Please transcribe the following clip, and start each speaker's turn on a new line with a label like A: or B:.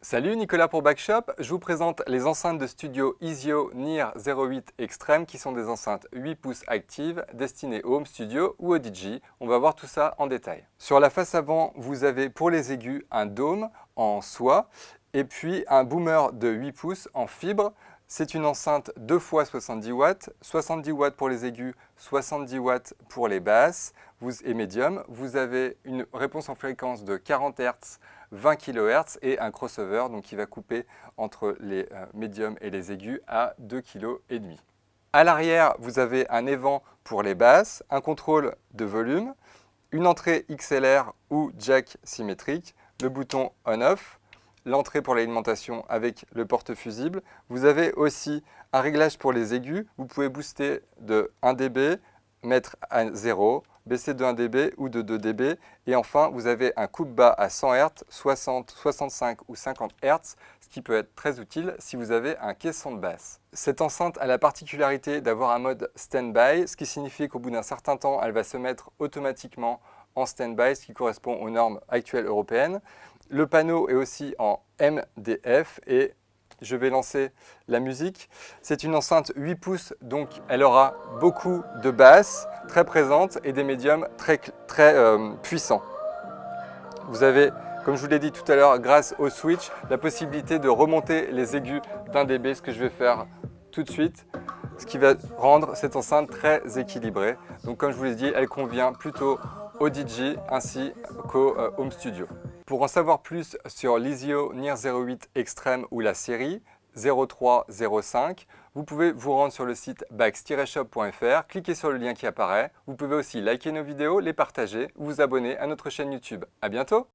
A: Salut, Nicolas pour Backshop. Je vous présente les enceintes de studio Easio NIR08 Extreme qui sont des enceintes 8 pouces actives destinées au home studio ou au DJ. On va voir tout ça en détail. Sur la face avant, vous avez pour les aigus un dôme en soie et puis un boomer de 8 pouces en fibre. C'est une enceinte 2 x 70 watts, 70 watts pour les aigus, 70 watts pour les basses et médium. Vous avez une réponse en fréquence de 40 Hz, 20 kHz et un crossover donc qui va couper entre les médiums et les aigus à 2,5 kg. À l'arrière, vous avez un évent pour les basses, un contrôle de volume, une entrée XLR ou jack symétrique, le bouton on-off, l'entrée pour l'alimentation avec le porte-fusible. Vous avez aussi un réglage pour les aigus. Vous pouvez booster de 1 dB, mettre à 0, baisser de 1 dB ou de 2 dB. Et enfin, vous avez un coupe-bas à 100 Hz, 60, 65 ou 50 Hz, ce qui peut être très utile si vous avez un caisson de basse. Cette enceinte a la particularité d'avoir un mode stand-by, ce qui signifie qu'au bout d'un certain temps, elle va se mettre automatiquement en stand-by, ce qui correspond aux normes actuelles européennes. Le panneau est aussi en MDF et je vais lancer la musique. C'est une enceinte 8 pouces, donc elle aura beaucoup de basses très présentes et des médiums très puissants. Vous avez, comme je vous l'ai dit tout à l'heure, grâce au switch, la possibilité de remonter les aigus d'1 dB, ce que je vais faire tout de suite, ce qui va rendre cette enceinte très équilibrée. Donc comme je vous l'ai dit, elle convient plutôt au DJ ainsi qu'au home studio. Pour en savoir plus sur l'Easio NIR08 Extreme ou la série 0305, vous pouvez vous rendre sur le site bax-shop.fr, cliquez sur le lien qui apparaît. Vous pouvez aussi liker nos vidéos, les partager ou vous abonner à notre chaîne YouTube. À bientôt!